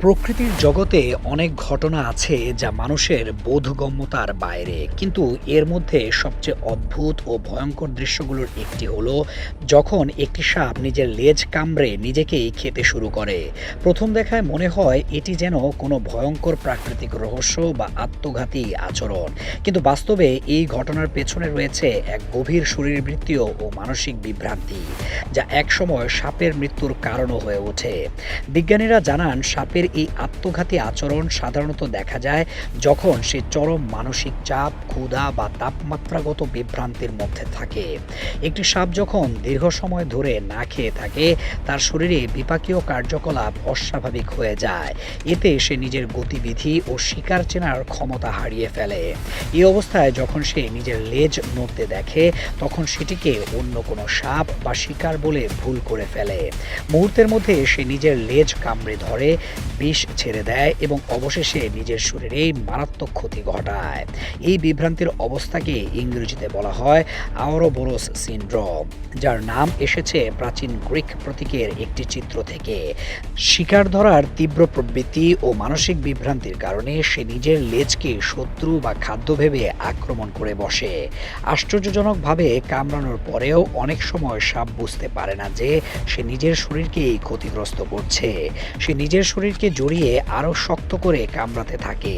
প্রকৃতির জগতে অনেক ঘটনা আছে যা মানুষের বোধগম্যতার বাইরে, কিন্তু এর মধ্যে সবচেয়ে অদ্ভুত ও ভয়ঙ্কর দৃশ্যগুলোর একটি হলো যখন একটি সাপ নিজের লেজ কামড়ে নিজেকেই খেতে শুরু করে। প্রথম দেখায় মনে হয় এটি যেন কোনো ভয়ঙ্কর প্রাকৃতিক রহস্য বা আত্মঘাতী আচরণ, কিন্তু বাস্তবে এই ঘটনার পেছনে রয়েছে এক গভীর শরীরবৃত্তীয় ও মানসিক বিভ্রান্তি, যা একসময় সাপের মৃত্যুর কারণও হয়ে ওঠে। বিজ্ঞানীরা জানান সাপের এই আত্মঘাতী আচরণ সাধারণত দেখা যায় যখন সে চরম মানসিক চাপ, ক্ষুধা বা তাপমাত্রাগত বিভ্রান্তির মধ্যে থাকে। একটি সাপ যখন দীর্ঘ সময় ধরে না খেয়ে থাকে, তার শরীরে বিপাকীয় কার্যকলাপ অস্বাভাবিক হয়ে যায়। এতে সে নিজের গতিবিধি ও শিকার চেনার ক্ষমতা হারিয়ে ফেলে। এই অবস্থায় যখন সে নিজের লেজ নড়তে দেখে, তখন সেটিকে অন্য কোনো সাপ বা শিকার বলে ভুল করে ফেলে। মুহূর্তের মধ্যে সে নিজের লেজ কামড়ে ধরে, বিষ ছেড়ে দেয় এবং অবশেষে নিজের শরীরে মারাত্মক ক্ষতি ঘটায়। এই বিভ্রান্তির অবস্থাকে ইংরেজিতে বলা হয় আওরোবোরোস সিনড্রোম, যার নাম এসেছে প্রাচীন গ্রিক প্রতীকের একটি চিত্র থেকে। শিকার ধরার তীব্র প্রবৃত্তি ও মানসিক বিভ্রান্তির কারণে সে নিজের লেজকে শত্রু বা খাদ্য ভেবে আক্রমণ করে বসে। আশ্চর্যজনকভাবে কামড়ানোর পরেও অনেক সময় সাপ বুঝতে পারে না যে সে নিজের শরীরকেই ক্ষতিগ্রস্ত করছে। সে নিজের শরীরকে জড়িয়ে আরও শক্ত করে কামড়াতে থাকে,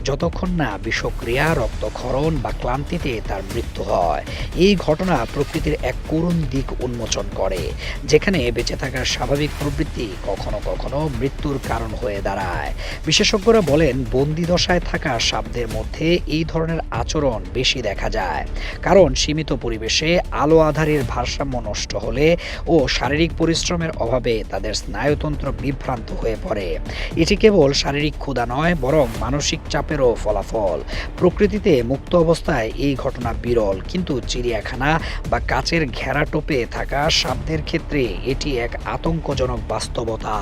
যতক্ষণ না বিষক্রিয়া, রক্তক্ষরণ বা ক্লান্তিতে তার মৃত্যু হয়। এই ঘটনা প্রকৃতির এক করুণ দিক উন্মোচন করে, যেখানে বেঁচে থাকার স্বাভাবিক প্রবৃত্তি কখনো কখনো মৃত্যুর কারণ হয়ে দাঁড়ায়। বিশেষজ্ঞরা বলেন, বন্দি দশায় থাকা সাপদের মধ্যে এই ধরনের আচরণ বেশি দেখা যায়, কারণ সীমিত পরিবেশে আলো আঁধারির ভারসাম্য নষ্ট হলে ও শারীরিক পরিশ্রমের অভাবে তাদের স্নায়ুতন্ত্র বিভ্রান্ত হয়ে পড়ে। এটি কেবল শারীরিক ক্ষুধা নয়, বরং মানসিক চাপেরও ফলাফল। প্রকৃতিতে মুক্ত অবস্থায় এই ঘটনা বিরল, কিন্তু চিড়িয়াখানা বা কাচের ঘেরা টোপে থাকা সাপদের ক্ষেত্রে এটি এক আতঙ্কজনক বাস্তবতা।